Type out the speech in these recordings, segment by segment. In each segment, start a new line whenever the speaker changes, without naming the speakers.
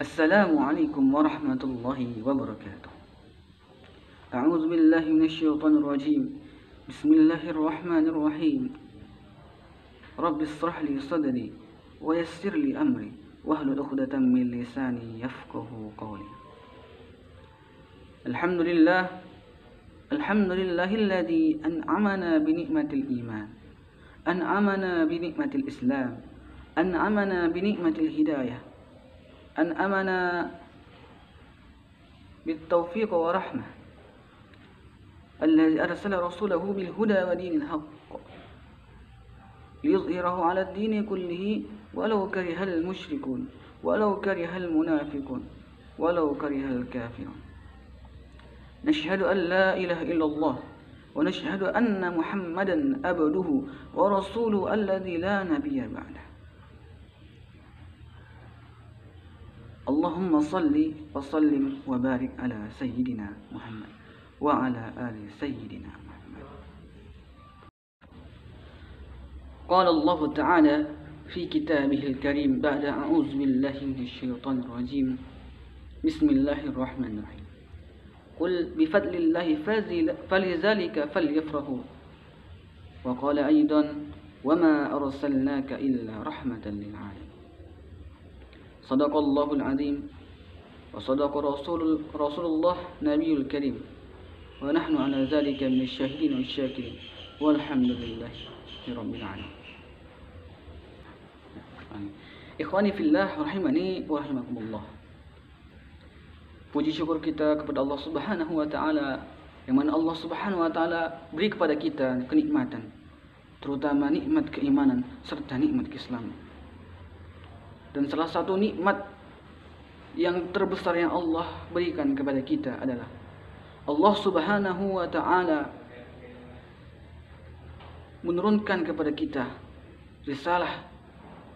Assalamualaikum warahmatullahi wabarakatuh. A'udzu billahi minasyaitonir rajim. Bismillahirrahmanirrahim. Rabbi shrah li sadri wa yassir li amri wahlul 'uqdatam min lisani yafqahu qawli. Alhamdulillahilladzi an'amana bi ni'matil iman. An'amana bi ni'matil islam. An'amana bi ni'matil hidayah. أنعمنا بالتوفيق ورحمة الذي أرسل رسوله بالهدى ودين الحق ليظهره على الدين كله ولو كره المشركون ولو كره المنافقون ولو كره الكافرون نشهد أن لا إله إلا الله ونشهد أن محمدا عبده ورسوله الذي لا نبي بعده Allahumma salli wa sallim wa barik ala sayyidina Muhammad wa ala ali sayyidina Muhammad. Qala Allah Ta'ala fi kitabihil karim ba'da a'udzu billahi minasyaitonir rajim. Bismillahirrahmanirrahim. Qul bi fadlillahi falizalika falyafrahu. Wa qala aidan wa ma arsalnaka illa rahmatan lil alamin. Sadaqallahul azim wa sadaqa Rasulullah Nabiyul Karim wa nahnu ala zalika minasy syahidin wasyakirin walhamdulillahi rabbil alamin. Ikhwani fillah rahimani wa rahimakumullah. Puji syukur kita kepada Allah Subhanahu wa taala yang mana Allah Subhanahu wa taala beri kepada kita kenikmatan, terutama nikmat keimanan serta nikmat keislaman. Dan salah satu nikmat yang terbesar yang Allah berikan kepada kita adalah Allah Subhanahu wa ta'ala menurunkan kepada kita risalah,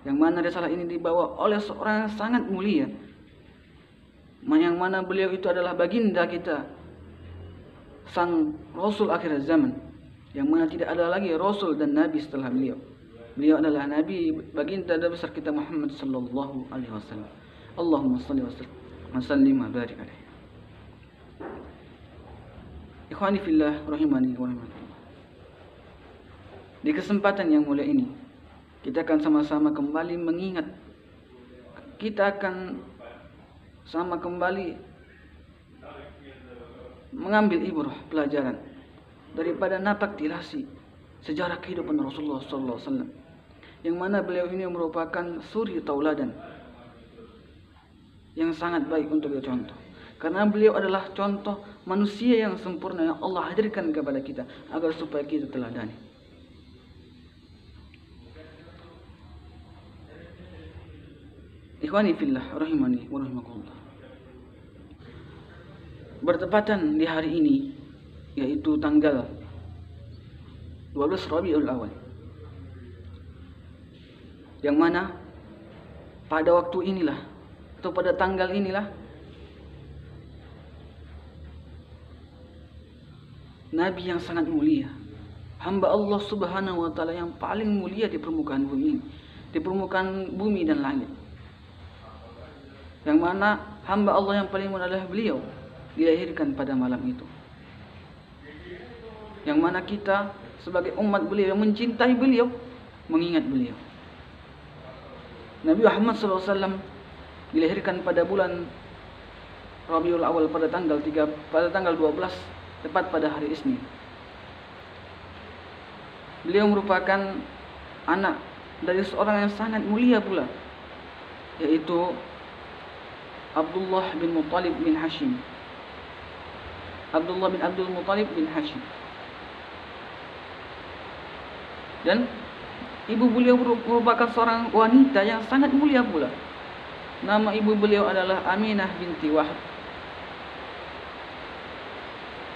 yang mana risalah ini dibawa oleh seorang yang sangat mulia, yang mana beliau itu adalah baginda kita, sang Rasul akhir zaman, yang mana tidak ada lagi Rasul dan Nabi setelah beliau. Beliau adalah Nabi baginda besar kita Muhammad sallallahu alaihi wasallam. Allahumma shalli wa sallim wa barik alaihi. Ikhwani fillah rahimani wa rahimakumullah. Di kesempatan yang mulia ini, kita akan sama-sama kembali mengingat, kita akan sama kembali mengambil ibrah pelajaran daripada napak tilasi sejarah kehidupan Rasulullah sallallahu alaihi wasallam, yang mana beliau ini merupakan suri tauladan yang sangat baik untuk dicontoh, karena beliau adalah contoh manusia yang sempurna yang Allah hadirkan kepada kita agar supaya kita teladani. Ikhwani fillah rahimani wa rahimakumullah. Bertepatan di hari ini, yaitu tanggal 12 Rabiul Awal, yang mana pada waktu inilah atau pada tanggal inilah Nabi yang sangat mulia, hamba Allah Subhanahu wa ta'ala yang paling mulia di permukaan bumi, di permukaan bumi dan langit, yang mana hamba Allah yang paling mulia adalah beliau dilahirkan pada malam itu, yang mana kita sebagai umat beliau yang mencintai beliau mengingat beliau. Nabi Muhammad SAW dilahirkan pada bulan Rabiul Awal pada tanggal 12, tepat pada hari Isnin. Beliau merupakan anak dari seorang yang sangat mulia pula, yaitu Abdullah bin Muttalib bin Hashim. Abdullah bin Abdul Muttalib bin Hashim. Dan ibu beliau merupakan seorang wanita yang sangat mulia pula. Nama ibu beliau adalah Aminah binti Wahab.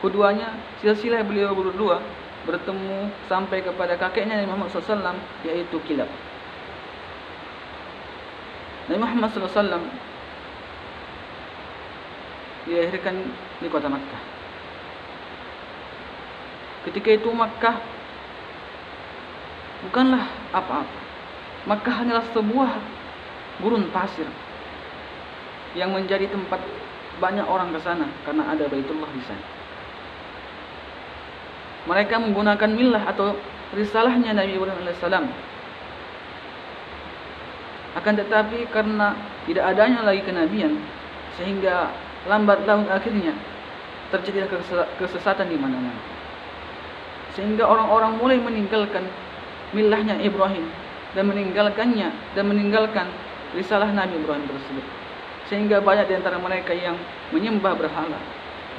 Keduanya, silsilah beliau berdua bertemu sampai kepada kakeknya Nabi Muhammad SAW, yaitu Kilab. Nabi Muhammad SAW dilahirkan di kota Makkah. Ketika itu Makkah bukanlah apa-apa. Makkah hanyalah sebuah gurun pasir yang menjadi tempat banyak orang ke sana karena ada Baitullah di sana. Mereka menggunakan milah atau risalahnya Nabi Ibrahim alaihissalam. Akan tetapi karena tidak adanya lagi kenabian, sehingga lambat laun akhirnya terjadilah kesesatan di mana-mana. Sehingga orang-orang mulai meninggalkan milahnya Ibrahim dan meninggalkan risalah Nabi Ibrahim tersebut. Sehingga banyak di antara mereka yang menyembah berhala.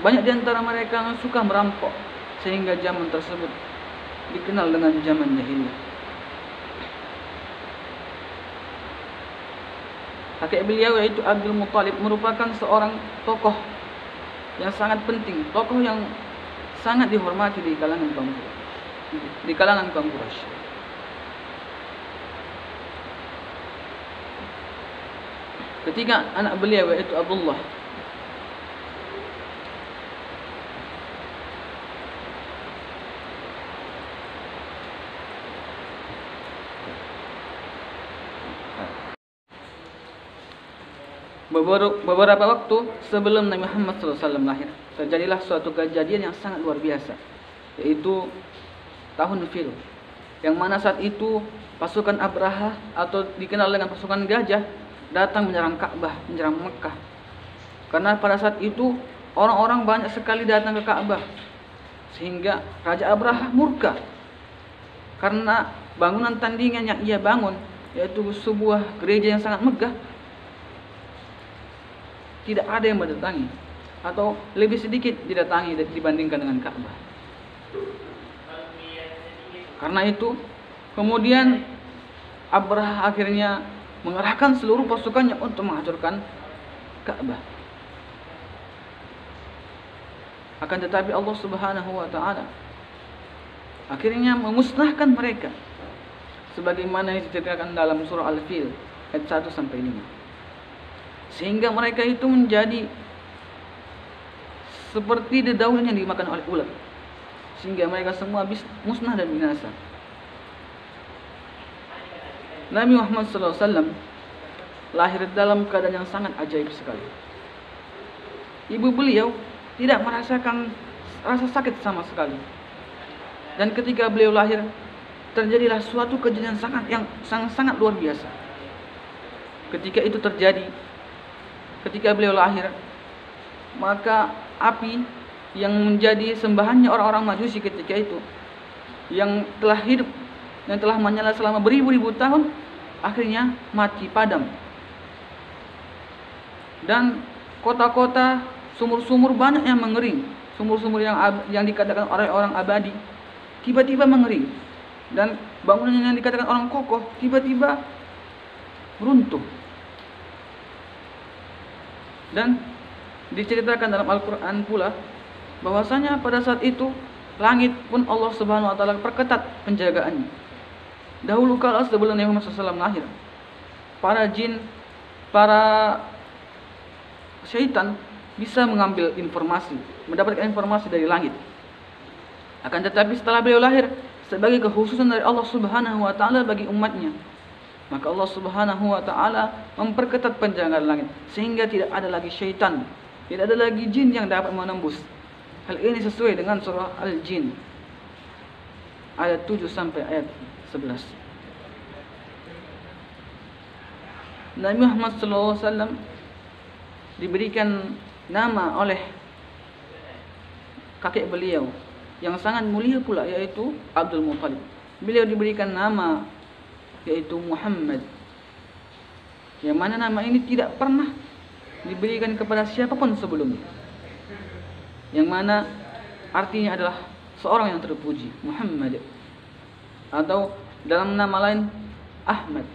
Banyak di antara mereka yang suka merampok, sehingga zaman tersebut dikenal dengan zaman jahiliyah. Kakek beliau yaitu Abdul Muthalib merupakan seorang tokoh yang sangat penting, tokoh yang sangat dihormati di kalangan kaum Quraisy. Ketika anak beliau yaitu Abdullah beberapa waktu sebelum Nabi Muhammad SAW lahir, terjadilah suatu kejadian yang sangat luar biasa, yaitu tahun Fil, yang mana saat itu pasukan Abraha atau dikenal dengan pasukan gajah datang menyerang Ka'bah, menyerang Mekah. Karena pada saat itu orang-orang banyak sekali datang ke Ka'bah, sehingga Raja Abraha murka karena bangunan tandingan yang ia bangun, yaitu sebuah gereja yang sangat megah, tidak ada yang mendatangi, atau lebih sedikit didatangi dibandingkan dengan Ka'bah. Karena itu kemudian Abraha akhirnya mengerahkan seluruh pasukannya untuk menghancurkan Ka'bah. Akan tetapi Allah Subhanahu wa taala akhirnya memusnahkan mereka, sebagaimana diceritakan dalam surah Al-Fil ayat 1 sampai 5. Sehingga mereka itu menjadi seperti dedaunan yang dimakan oleh ulat, sehingga mereka semua musnah dan binasa. Nabi Muhammad SAW lahir dalam keadaan yang sangat ajaib sekali. Ibu beliau tidak merasakan rasa sakit sama sekali. Dan ketika beliau lahir, terjadilah suatu kejadian yang sangat luar biasa. Ketika itu terjadi, ketika beliau lahir, maka api yang menjadi sembahannya orang-orang Majusi ketika itu, yang telah hidup, yang telah menyala selama beribu-ribu tahun, akhirnya mati padam. Dan kota-kota, sumur-sumur banyak yang mengering. Sumur-sumur yang dikatakan oleh orang abadi tiba-tiba mengering, dan bangunan yang dikatakan orang kokoh tiba-tiba runtuh. Dan diceritakan dalam Al-Quran pula bahwasanya pada saat itu langit pun Allah Subhanahu wa taala perketat penjagaannya. Dahulu kala sebelum Nabi Muhammad SAW lahir, para jin, para syaitan bisa mengambil informasi, mendapatkan informasi dari langit. Akan tetapi setelah beliau lahir, sebagai kekhususan dari Allah Subhanahu wa taala bagi umatnya, maka Allah Subhanahu wa taala memperketat penjagaan langit, sehingga tidak ada lagi syaitan, tidak ada lagi jin yang dapat menembus. Hal ini sesuai dengan surah Al-Jin ayat 7 sampai ayat 11. Nabi Muhammad SAW diberikan nama oleh kakek beliau yang sangat mulia pula, yaitu Abdul Muthalib. Beliau diberikan nama yaitu Muhammad, yang mana nama ini tidak pernah diberikan kepada siapapun sebelumnya, yang mana artinya adalah seorang yang terpuji, Muhammad, atau dalam nama lain Ahmad.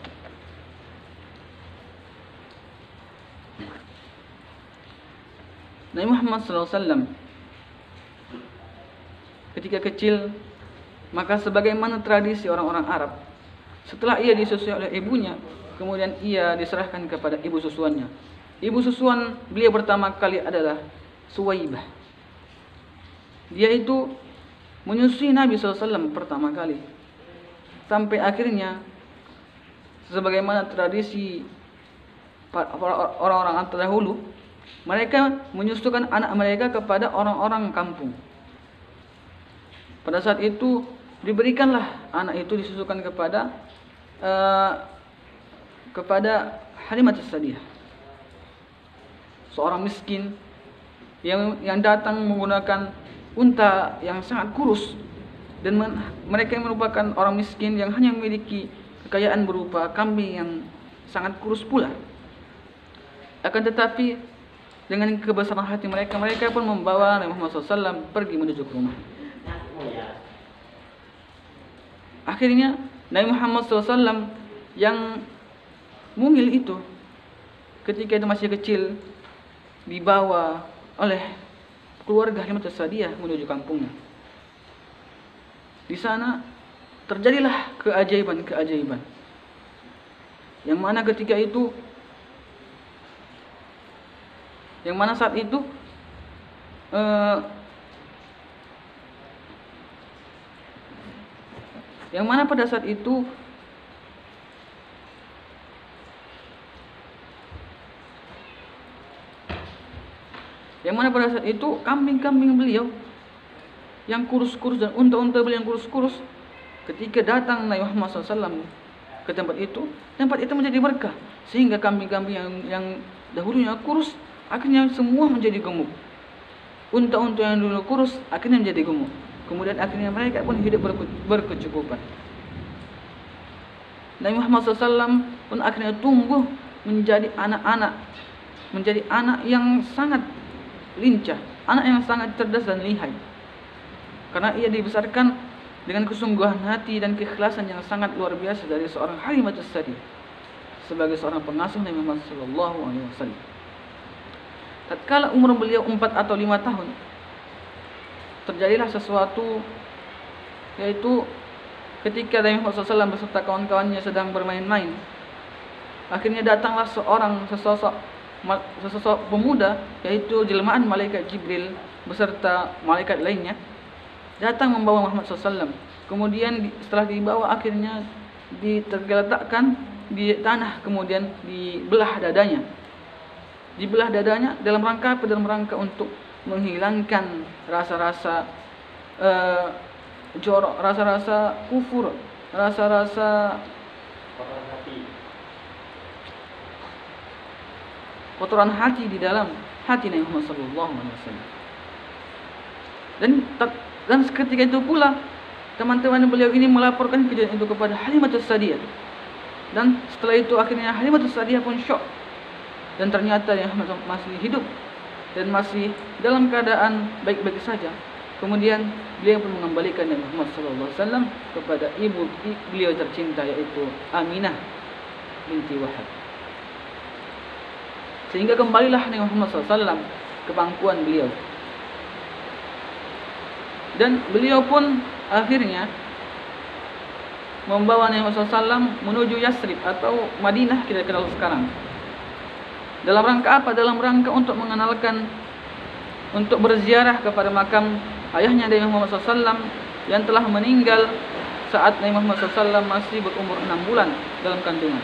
Nabi Muhammad SAW ketika kecil, maka sebagaimana tradisi orang-orang Arab, setelah ia disusui oleh ibunya, kemudian ia diserahkan kepada ibu susuannya. Ibu susuan beliau pertama kali adalah Suwaibah. Dia itu menyusui Nabi SAW pertama kali, sampai akhirnya sebagaimana tradisi orang-orang terdahulu, mereka menyusukan anak mereka kepada orang-orang kampung. Pada saat itu diberikanlah anak itu disusukan kepada Halimatus Sa'diyah, seorang miskin yang datang menggunakan unta yang sangat kurus, dan mereka merupakan orang miskin yang hanya memiliki kekayaan berupa kambing yang sangat kurus pula. Akan tetapi dengan kebesaran hati mereka pun membawa Nabi Muhammad SAW pergi menuju ke rumah. Akhirnya Nabi Muhammad SAW yang mungil itu, ketika itu masih kecil, dibawa oleh keluarga Halimatus Sa'diyah menuju kampungnya. Di sana terjadilah keajaiban-keajaiban, yang mana saat itu pada saat itu kambing-kambing beliau yang kurus-kurus dan unta-unta beliau yang kurus-kurus, ketika datang Nabi Muhammad SAW ke tempat itu menjadi berkah, sehingga kambing-kambing yang dahulunya kurus akhirnya semua menjadi gemuk. Unta-unta yang dulu kurus akhirnya menjadi gemuk. Kemudian akhirnya mereka pun hidup berkecukupan. Nabi Muhammad SAW pun akhirnya tumbuh menjadi anak yang sangat lincah, anak yang sangat cerdas dan lihai, karena ia dibesarkan dengan kesungguhan hati dan keikhlasan yang sangat luar biasa dari seorang Halimatus Sa'diyah sebagai seorang pengasuh Nabi Muhammad SAW. Tatkala umur beliau 4 atau 5 tahun, terjadilah sesuatu, yaitu ketika Nabi Muhammad SAW beserta kawan-kawannya sedang bermain-main, akhirnya datanglah sesosok pemuda, yaitu jelmaan malaikat Jibril beserta malaikat lainnya, datang membawa Muhammad SAW. Kemudian setelah dibawa, akhirnya tergeletakkan di tanah, kemudian dibelah dadanya dalam rangka untuk menghilangkan rasa-rasa jorok, rasa-rasa kufur, rasa-rasa kotoran hati di dalam hati Nabi Muhammad SAW. Dan seketika itu pula teman-teman beliau ini melaporkan kejadian itu kepada Halimatus Sa'diyah. Dan setelah itu akhirnya Halimatus Sa'diyah pun syok, dan ternyata Nabi Muhammad masih hidup dan masih dalam keadaan baik-baik saja. Kemudian beliau pun mengembalikan Nabi Muhammad SAW kepada ibu beliau tercinta, yaitu Aminah binti Wahab. Sehingga kembalilah Nabi Muhammad SAW ke pangkuan beliau. Dan beliau pun akhirnya membawa Nabi Muhammad SAW menuju Yasrib atau Madinah kita kenal sekarang. Dalam rangka apa? Dalam rangka untuk mengenalkan, untuk berziarah kepada makam ayahnya Nabi Muhammad SAW yang telah meninggal saat Nabi Muhammad SAW masih berumur 6 bulan dalam kandungan.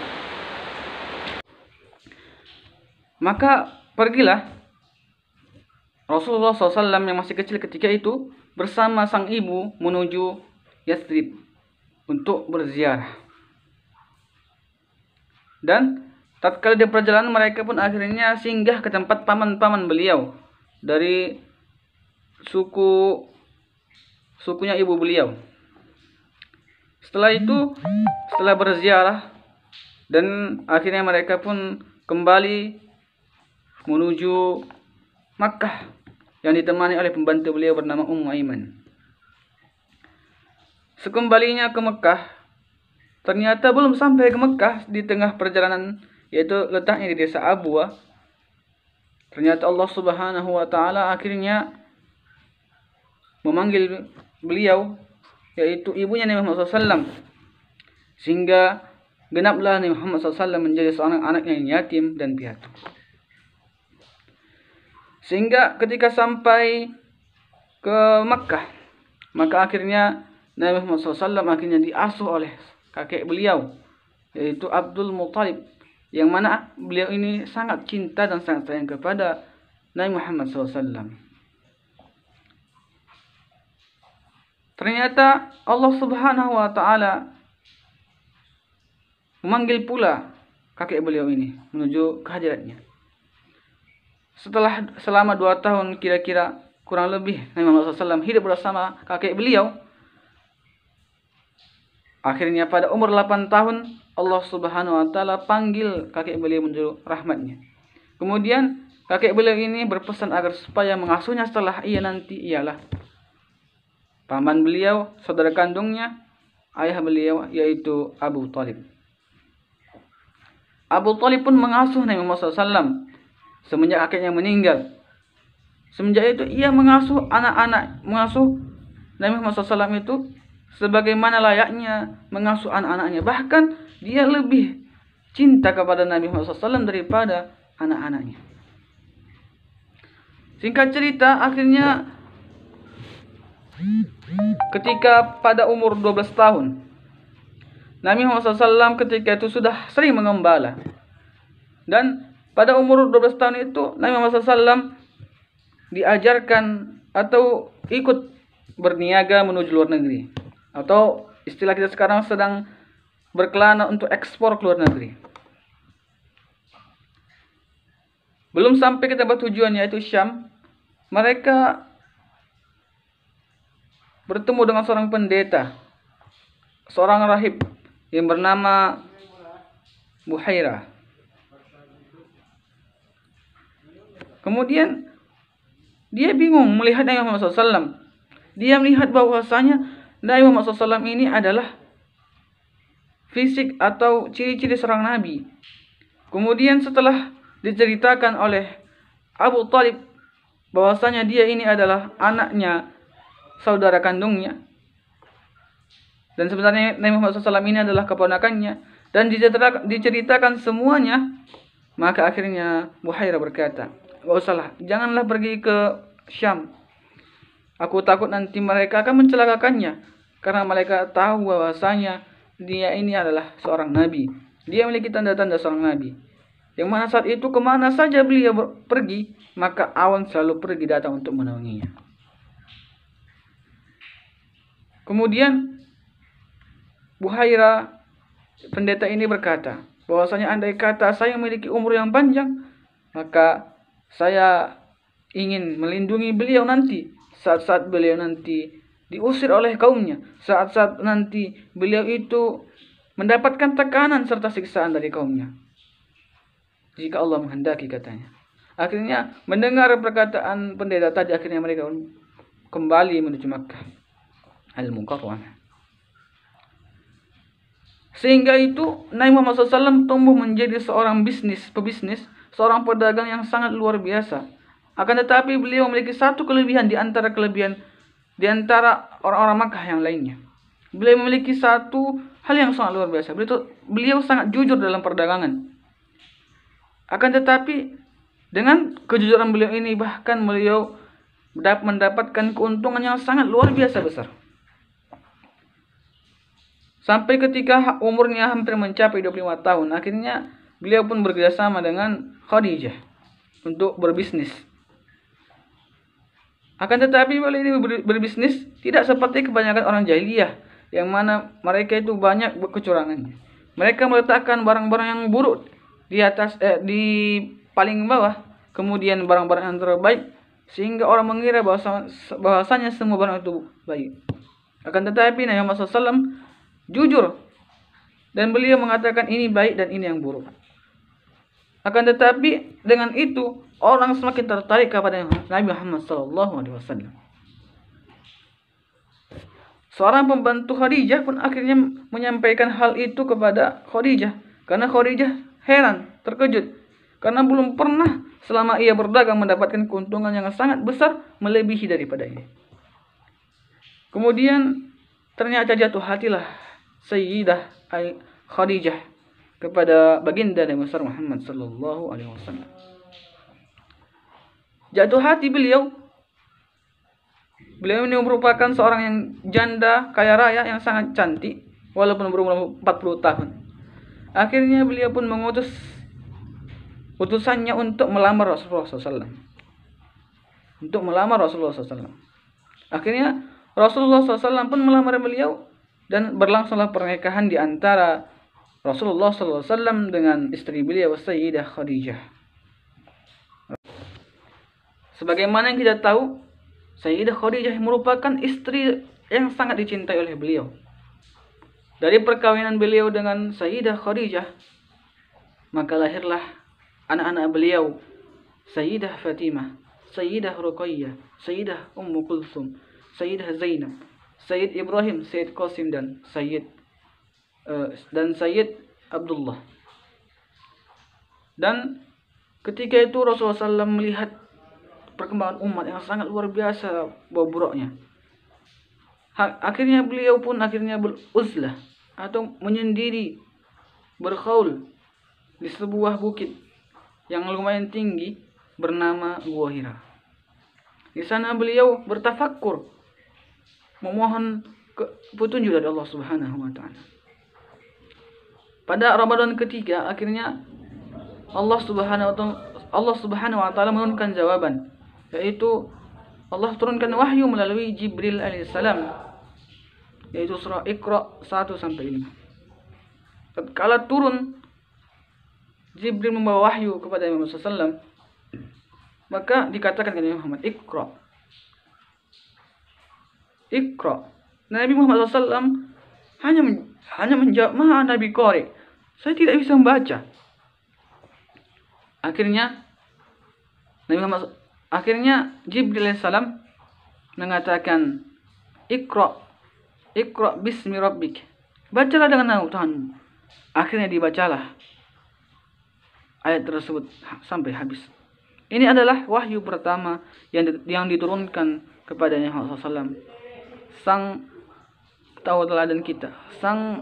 Maka pergilah Rasulullah SAW yang masih kecil ketika itu bersama sang ibu menuju Yasrib untuk berziarah. Dan tatkala di perjalanan, mereka pun akhirnya singgah ke tempat paman-paman beliau dari sukunya ibu beliau. Setelah berziarah, dan akhirnya mereka pun kembali menuju Makkah yang ditemani oleh pembantu beliau bernama Ummu Aiman. Sekembalinya ke Mekah, ternyata belum sampai ke Mekah, di tengah perjalanan, yaitu letaknya di desa Abwa, ternyata Allah Subhanahu wa Ta'ala akhirnya memanggil beliau, yaitu ibunya Nabi Muhammad SAW, sehingga genaplah Nabi Muhammad SAW menjadi seorang anak yang yatim dan piatu. Sehingga ketika sampai ke Makkah, maka akhirnya Nabi Muhammad SAW akhirnya diasuh oleh kakek beliau, yaitu Abdul Muttalib yang mana beliau ini sangat cinta dan sangat sayang kepada Nabi Muhammad SAW. Ternyata Allah Subhanahu wa Ta'ala memanggil pula kakek beliau ini menuju kehadiratnya. Selama 2 tahun kira-kira, kurang lebih Nabi Muhammad SAW hidup bersama kakek beliau. Akhirnya pada umur 8 tahun Allah Subhanahu wa Ta'ala panggil kakek beliau menuju rahmatnya. Kemudian kakek beliau ini berpesan agar supaya mengasuhnya setelah ia nanti ialah paman beliau, saudara kandungnya, ayah beliau, yaitu Abu Talib. Abu Talib pun mengasuh Nabi Muhammad SAW semenjak kakeknya meninggal. Semenjak itu ia mengasuh Nabi Muhammad SAW itu sebagaimana layaknya mengasuh anak-anaknya. Bahkan dia lebih cinta kepada Nabi Muhammad SAW daripada anak-anaknya. Singkat cerita, akhirnya ketika pada umur 12 tahun, Nabi Muhammad SAW ketika itu sudah sering mengembala. Dan pada umur 12 tahun itu Nabi Muhammad SAW diajarkan atau ikut berniaga menuju luar negeri. Atau istilah kita sekarang sedang berkelana untuk ekspor ke luar negeri. Belum sampai ke tempat tujuan yaitu Syam, mereka bertemu dengan seorang pendeta, seorang rahib yang bernama Buhairah. Kemudian dia bingung melihat Nabi Muhammad SAW. Dia melihat bahwasanya Nabi Muhammad SAW ini adalah fisik atau ciri-ciri seorang nabi. Kemudian setelah diceritakan oleh Abu Talib bahwasanya dia ini adalah anaknya saudara kandungnya, dan sebenarnya Nabi Muhammad SAW ini adalah keponakannya, dan diceritakan semuanya, maka akhirnya Buhairah berkata, "Gak usahlah, janganlah pergi ke Syam. Aku takut nanti mereka akan mencelakakannya, karena mereka tahu bahwasanya dia ini adalah seorang nabi. Dia memiliki tanda-tanda seorang nabi. Yang mana saat itu kemana saja beliau pergi, maka awan selalu pergi datang untuk menaunginya." Kemudian Buhairah, pendeta ini berkata bahwasanya andai kata saya memiliki umur yang panjang, maka saya ingin melindungi beliau nanti saat-saat beliau nanti diusir oleh kaumnya, saat-saat nanti beliau itu mendapatkan tekanan serta siksaan dari kaumnya, jika Allah menghendaki, katanya. Akhirnya mendengar perkataan pendeta tadi, akhirnya mereka kembali menuju Makkah Al-Mukarramah. Sehingga itu Nabi Muhammad SAW tumbuh menjadi seorang pebisnis, seorang pedagang yang sangat luar biasa. Akan tetapi beliau memiliki satu kelebihan di antara orang-orang Makkah yang lainnya. Beliau memiliki satu hal yang sangat luar biasa. Beliau sangat jujur dalam perdagangan. Akan tetapi dengan kejujuran beliau ini, bahkan beliau mendapatkan keuntungan yang sangat luar biasa besar. Sampai ketika umurnya hampir mencapai 25 tahun, akhirnya beliau pun bekerjasama dengan Khadijah untuk berbisnis. Akan tetapi beliau ini berbisnis tidak seperti kebanyakan orang jahiliyah, yang mana mereka itu banyak kecurangannya. Mereka meletakkan barang-barang yang buruk di paling bawah, kemudian barang-barang yang terbaik, sehingga orang mengira bahwasanya semua barang itu baik. Akan tetapi Nabi Muhammad SAW jujur, dan beliau mengatakan ini baik dan ini yang buruk. Akan tetapi dengan itu orang semakin tertarik kepada Nabi Muhammad SAW. Seorang pembantu Khadijah pun akhirnya menyampaikan hal itu kepada Khadijah, karena Khadijah heran, terkejut, karena belum pernah selama ia berdagang mendapatkan keuntungan yang sangat besar melebihi daripada ini. Kemudian ternyata jatuh hatilah Sayyidah Khadijah kepada baginda Nabi Muhammad SAW. Jatuh hati beliau ini merupakan seorang yang janda kaya raya yang sangat cantik walaupun berumur 40 tahun. Akhirnya beliau pun mengutus utusannya untuk melamar Rasulullah SAW. Untuk melamar Rasulullah SAW. Akhirnya Rasulullah SAW pun melamar beliau dan berlangsunglah pernikahan di antara Rasulullah SAW dengan istri beliau Sayyidah Khadijah. Sebagaimana yang kita tahu, Sayyidah Khadijah merupakan istri yang sangat dicintai oleh beliau. Dari perkawinan beliau dengan Sayyidah Khadijah, maka lahirlah anak-anak beliau, Sayyidah Fatimah, Sayyidah Ruqayyah, Sayyidah Ummu Kulthum, Sayyidah Zainab, Sayyid Ibrahim, Sayyid Qasim dan Sayyid Abdullah. Dan ketika itu Rasulullah SAW melihat perkembangan umat yang sangat luar biasa bobroknya. Akhirnya beliau pun beruzlah atau menyendiri, berkhaul di sebuah bukit yang lumayan tinggi bernama Gua Hira. Di sana beliau bertafakkur, memohon petunjuk dari Allah Subhanahu wa taala. Pada Ramadan ketiga, akhirnya Allah Subhanahu wa taala menurunkan jawaban, yaitu Allah turunkan wahyu melalui Jibril alaihissalam, yaitu surah Iqra 1-5. Tatkala turun Jibril membawa wahyu kepada Nabi Muhammad SAW, maka dikatakan kepada Muhammad, Iqra. Nabi Muhammad SAW hanya menjawab, "Ma ana biqari." Saya tidak bisa membaca. Akhirnya Jibril alaihissalam mengatakan, Iqra bismi rabbik. Bacalah dengan nama Tuhanmu. Akhirnya dibacalah ayat tersebut sampai habis. Ini adalah wahyu pertama yang diturunkan kepada Muhammad SAW, sang tauladan kita, sang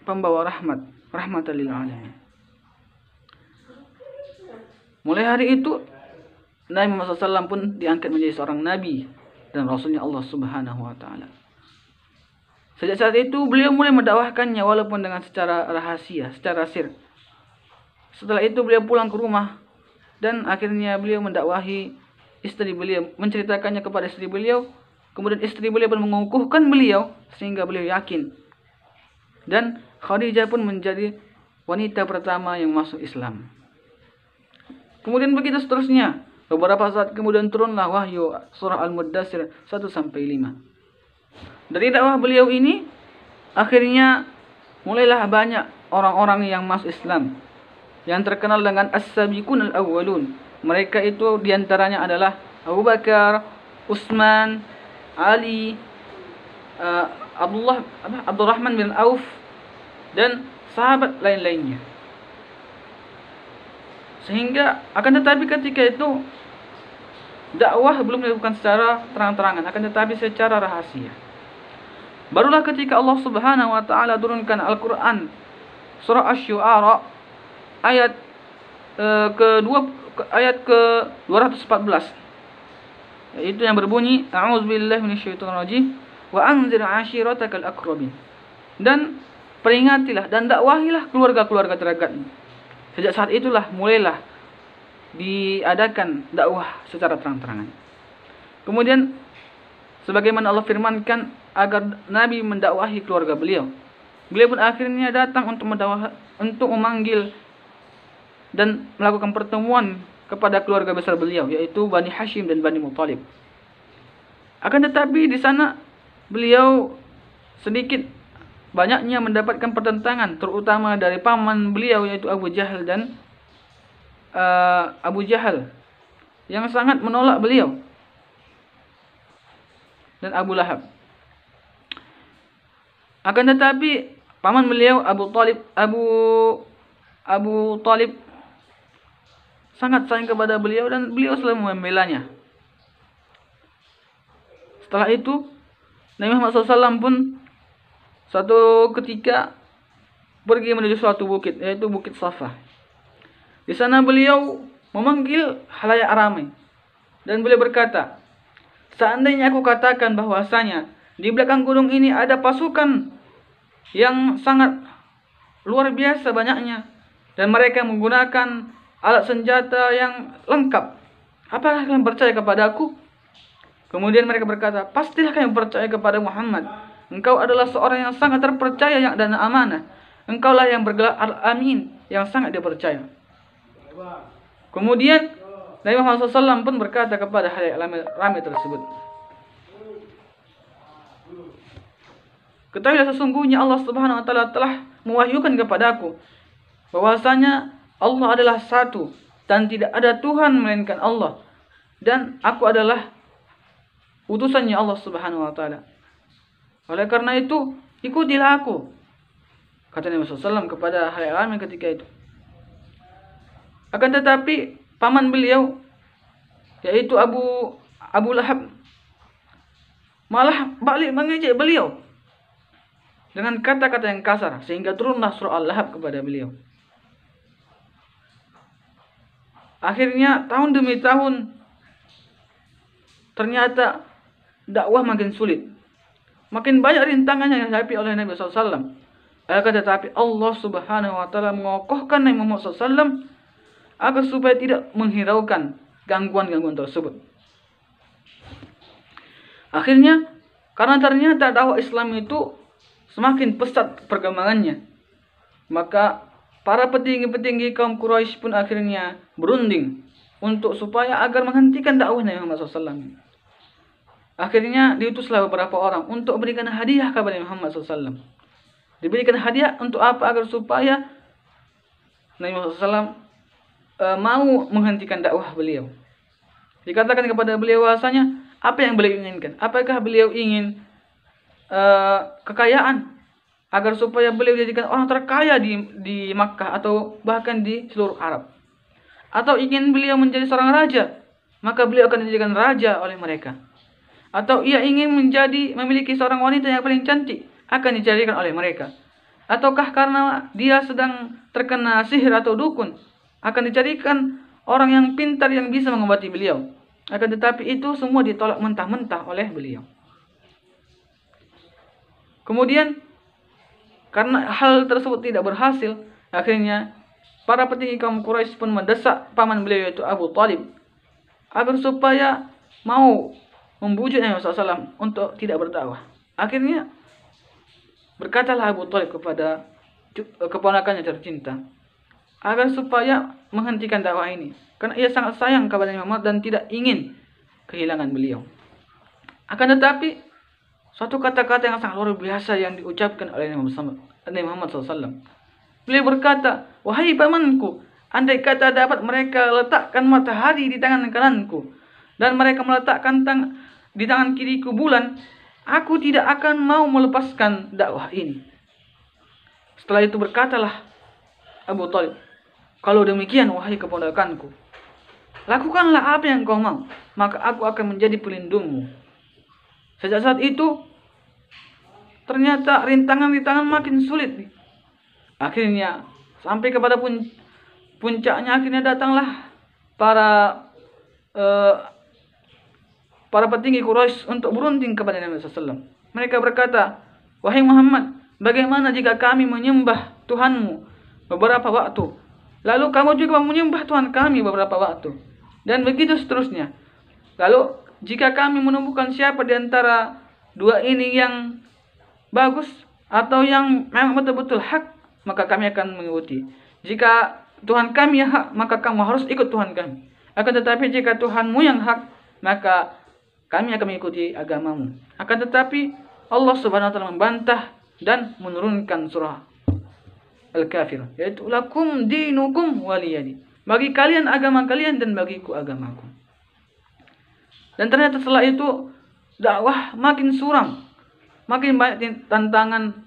pembawa rahmatan lil alamin. Mulai hari itu Nabi Muhammad SAW pun diangkat menjadi seorang nabi dan rasulnya Allah Subhanahu wa taala. Sejak saat itu beliau mulai mendakwahkannya walaupun dengan secara rahasia, secara sir. Setelah itu beliau pulang ke rumah dan akhirnya beliau mendakwahi istri beliau, menceritakannya kepada istri beliau. Kemudian istri beliau pun mengukuhkan beliau sehingga beliau yakin. Dan Khadijah pun menjadi wanita pertama yang masuk Islam. Kemudian begitu seterusnya. Beberapa saat kemudian turunlah wahyu surah Al-Muddatsir 1-5. Dari dakwah beliau ini, akhirnya mulailah banyak orang-orang yang masuk Islam, yang terkenal dengan As-Sabiqun Al-Awwalun. Mereka itu diantaranya adalah Abu Bakar, Utsman, Ali, Abdurrahman bin Auf, dan sahabat lain-lainnya. Sehingga akan tetapi ketika itu dakwah belum dilakukan secara terang-terangan, akan tetapi secara rahasia. Barulah ketika Allah Subhanahu wa taala turunkan Al-Qur'an surah Asy-Syu'ara ayat ke-214, yaitu yang berbunyi, A'udzubillahi minasyaitonirrajim wa anzir 'ashiratakal aqrabin. Dan peringatilah dan dakwahilah keluarga-keluarga terdekatmu. Sejak saat itulah mulailah diadakan dakwah secara terang-terangan. Kemudian sebagaimana Allah firmankan agar Nabi mendakwahi keluarga beliau, beliau pun akhirnya datang untuk memanggil dan melakukan pertemuan kepada keluarga besar beliau, yaitu Bani Hashim dan Bani Muthalib. Akan tetapi di sana beliau sedikit banyaknya mendapatkan pertentangan, terutama dari paman beliau, yaitu Abu Jahal yang sangat menolak beliau, dan Abu Lahab. Akan tetapi paman beliau Abu Talib sangat sayang kepada beliau dan beliau selalu membelanya. Setelah itu Nabi Muhammad SAW pun suatu ketika pergi menuju suatu bukit, yaitu Bukit Safa. Di sana beliau memanggil khalayak ramai dan beliau berkata, seandainya aku katakan bahwasanya di belakang gunung ini ada pasukan yang sangat luar biasa banyaknya, dan mereka menggunakan alat senjata yang lengkap. Apakah kalian percaya kepadaku? Kemudian mereka berkata, pastilah kalian percaya kepada Muhammad. Engkau adalah seorang yang sangat terpercaya dan amanah. Engkaulah yang bergelar Al-Amin, yang sangat dipercaya. Kemudian Nabi Muhammad SAW pun berkata kepada halayak ramai tersebut, ketahuilah sesungguhnya Allah Subhanahu wa taala telah mewahyukan kepadaku bahwasanya Allah adalah satu dan tidak ada Tuhan melainkan Allah, dan aku adalah utusannya Allah Subhanahu wa taala. Oleh karena itu, ikutilah aku, kata Nabi SAW kepada halayak ramai ketika itu. Akan tetapi paman beliau, yaitu Abu Lahab, malah balik mengejek beliau dengan kata-kata yang kasar, sehingga turunlah surah Al-Lahab kepada beliau. Akhirnya tahun demi tahun ternyata dakwah makin sulit. Makin banyak rintangan yang dihadapi oleh Nabi SAW. Akan tetapi Allah Subhanahu wa taala mengokohkan Nabi Muhammad SAW agar supaya tidak menghiraukan gangguan-gangguan tersebut. Akhirnya, karena ternyata dakwah Islam itu semakin pesat perkembangannya, maka para petinggi-petinggi kaum Quraisy pun akhirnya berunding untuk supaya agar menghentikan dakwah Nabi Muhammad SAW. Akhirnya diutuslah beberapa orang untuk memberikan hadiah kepada Nabi Muhammad SAW. Diberikan hadiah untuk apa? Agar supaya Nabi Muhammad SAW mau menghentikan dakwah beliau. Dikatakan kepada beliau bahasanya, apa yang beliau inginkan? Apakah beliau ingin kekayaan agar supaya beliau dijadikan orang terkaya di Makkah atau bahkan di seluruh Arab? Atau ingin beliau menjadi seorang raja, maka beliau akan dijadikan raja oleh mereka? Atau ia ingin memiliki seorang wanita yang paling cantik, akan dijadikan oleh mereka? Ataukah karena dia sedang terkena sihir atau dukun, akan dicarikan orang yang pintar yang bisa mengobati beliau? Akan tetapi itu semua ditolak mentah-mentah oleh beliau. Kemudian karena hal tersebut tidak berhasil, akhirnya para petinggi kaum Quraisy pun mendesak paman beliau, yaitu Abu Talib, agar supaya mau membujuk Nabi SAW untuk tidak berdakwah. Akhirnya berkatalah Abu Talib kepada keponakannya tercinta agar supaya menghentikan dakwah ini, karena ia sangat sayang kepada Nabi Muhammad dan tidak ingin kehilangan beliau. Akan tetapi suatu kata-kata yang sangat luar biasa yang diucapkan oleh Nabi Muhammad SAW. Beliau berkata, wahai pamanku, andai kata dapat mereka letakkan matahari di tangan kananku dan mereka meletakkan di tangan kiriku bulan, aku tidak akan mau melepaskan dakwah ini. Setelah itu berkatalah Abu Talib, kalau demikian wahai keponakanku, lakukanlah apa yang kau mau, maka aku akan menjadi pelindungmu. Sejak saat itu ternyata rintangan-rintangan makin sulit. Akhirnya sampai kepada puncaknya, akhirnya datanglah para petinggi Quraisy untuk berunding kepada Nabi SAW. Mereka berkata, wahai Muhammad, bagaimana jika kami menyembah Tuhanmu beberapa waktu, lalu kamu juga menyembah Tuhan kami beberapa waktu, dan begitu seterusnya. Lalu jika kami menemukan siapa di antara dua ini yang bagus atau yang memang betul-betul hak, maka kami akan mengikuti. Jika Tuhan kami yang hak, maka kamu harus ikut Tuhan kami. Akan tetapi jika Tuhanmu yang hak, maka kami akan mengikuti agamamu. Akan tetapi Allah Subhanahu wa taala membantah dan menurunkan surah Al-Kafir, yaitu lakum dinukum waliyadi. Bagi kalian agama kalian dan bagiku agamaku. Dan ternyata setelah itu dakwah makin suram, makin banyak tantangan.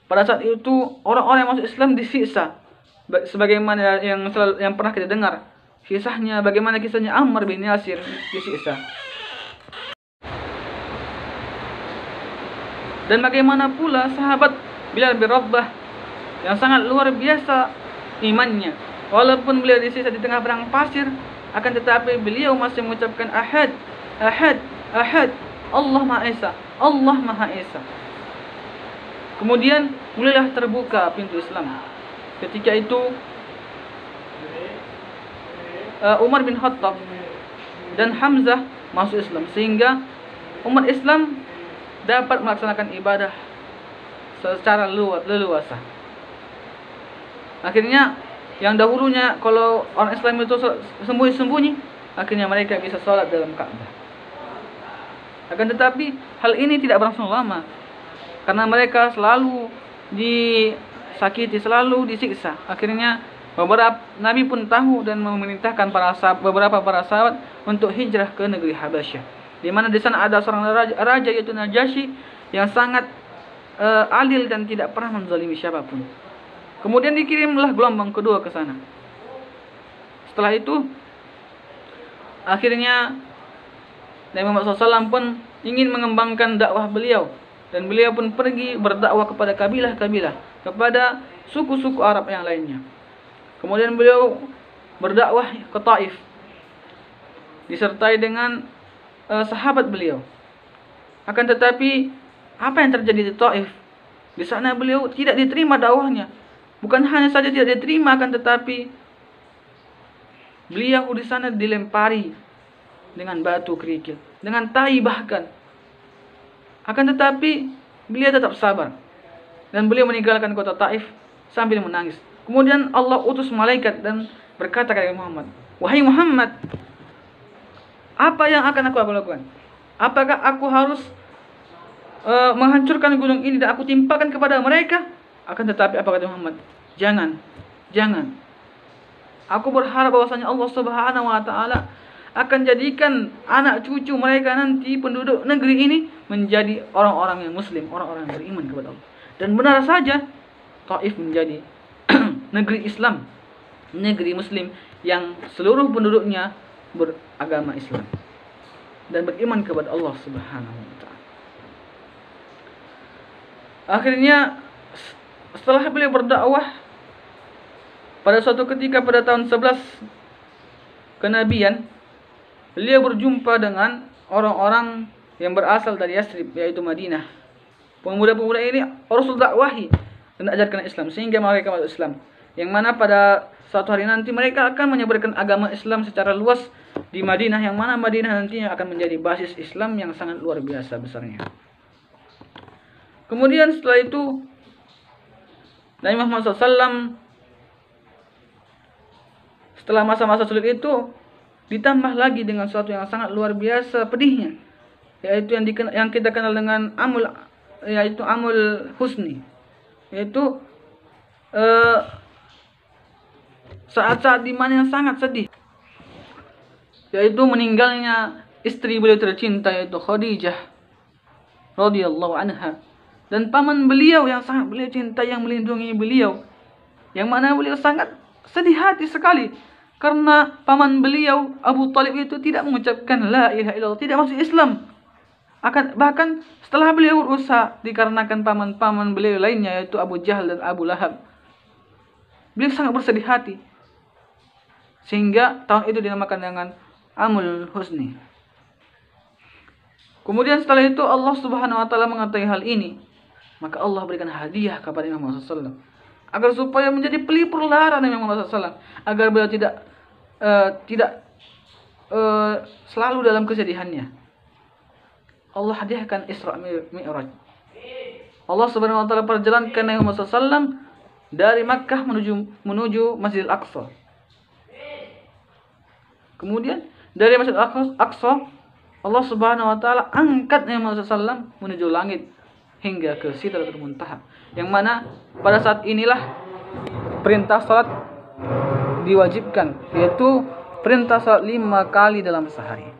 Pada saat itu orang-orang yang masuk Islam disiksa, sebagaimana yang pernah kita dengar kisahnya, bagaimana kisahnya Ammar bin Yasir disiksa. Dan bagaimana pula sahabat Bilal bin Rabah yang sangat luar biasa imannya, walaupun beliau disiksa di tengah padang pasir, akan tetapi beliau masih mengucapkan ahad, ahad, ahad, Allah Maha Esa, Allah Maha Esa. Kemudian mulailah terbuka pintu Islam. Ketika itu Umar bin Khattab dan Hamzah masuk Islam, sehingga umat Islam dapat melaksanakan ibadah secara leluasa. Akhirnya yang dahulunya kalau orang Islam itu sembunyi-sembunyi, akhirnya mereka bisa sholat dalam Ka'bah. Akan tetapi hal ini tidak berlangsung lama, karena mereka selalu disakiti, selalu disiksa. Akhirnya beberapa Nabi pun tahu dan memerintahkan beberapa para sahabat untuk hijrah ke negeri Habasyah, di mana di sana ada seorang raja yaitu Najasyi yang sangat adil dan tidak pernah menzalimi siapapun. Kemudian dikirimlah gelombang kedua ke sana. Setelah itu akhirnya Nabi Muhammad SAW pun ingin mengembangkan dakwah beliau, dan beliau pun pergi berdakwah kepada kabilah-kabilah, kepada suku-suku Arab yang lainnya. Kemudian beliau berdakwah ke Taif disertai dengan sahabat beliau. Akan tetapi apa yang terjadi di Taif? Di sana beliau tidak diterima dakwahnya. Bukan hanya saja tidak diterima, akan tetapi beliau di sana dilempari dengan batu kerikil, dengan tai bahkan. Akan tetapi beliau tetap sabar, dan beliau meninggalkan kota Taif sambil menangis. Kemudian Allah utus malaikat dan berkata kepada Muhammad, "Wahai Muhammad, apa yang akan aku lakukan? Apakah aku harus menghancurkan gunung ini dan aku timpakan kepada mereka?" Akan tetapi apa kata Muhammad? Jangan. Aku berharap bahwasanya Allah Subhanahu wa taala akan jadikan anak cucu mereka nanti penduduk negeri ini menjadi orang-orang yang muslim, orang-orang yang beriman kepada Allah. Dan benar saja, Taif menjadi negeri Islam, negeri muslim yang seluruh penduduknya beragama Islam dan beriman kepada Allah Subhanahu wa taala. Akhirnya setelah beliau berdakwah, pada suatu ketika pada tahun 11 kenabian, beliau berjumpa dengan orang-orang yang berasal dari Yathrib, yaitu Madinah. Pemuda-pemuda ini Rasul dakwahi dan ajarkan Islam sehingga mereka masuk Islam. Yang mana pada suatu hari nanti mereka akan menyebarkan agama Islam secara luas di Madinah, yang mana Madinah nantinya akan menjadi basis Islam yang sangat luar biasa besarnya. Kemudian setelah itu Nabi Muhammad SAW setelah masa-masa sulit itu ditambah lagi dengan sesuatu yang sangat luar biasa pedihnya, yaitu yang kita kenal dengan amul husni, yaitu saat-saat dimana yang sangat sedih, yaitu meninggalnya istri beliau tercinta yaitu Khadijah radhiyallahu anha, dan paman beliau yang sangat beliau cintai yang melindungi beliau, yang mana beliau sangat sedih hati sekali karena paman beliau Abu Thalib itu tidak mengucapkan la ilaha illallah, tidak masuk Islam. Bahkan setelah beliau berusaha, dikarenakan paman-paman beliau lainnya yaitu Abu Jahal dan Abu Lahab, beliau sangat bersedih hati, sehingga tahun itu dinamakan dengan Amul Husni. Kemudian setelah itu Allah Subhanahu wa taala mengetahui hal ini, maka Allah berikan hadiah kepada Imam Muhammad SAW agar supaya menjadi pelipur lara Nabi Muhammad SAW, agar beliau tidak selalu dalam kesedihannya. Allah hadiahkan Isra Mi'raj. Allah Subhanahu wa taala perjalankan Nabi Muhammad SAW dari Makkah menuju Masjidil Aqsa. Kemudian dari Masjidil Aqsa Allah Subhanahu wa taala angkat Nabi Muhammad SAW menuju langit hingga ke Sidratul Muntaha, yang mana pada saat inilah perintah salat diwajibkan, yaitu perintah salat 5 kali dalam sehari.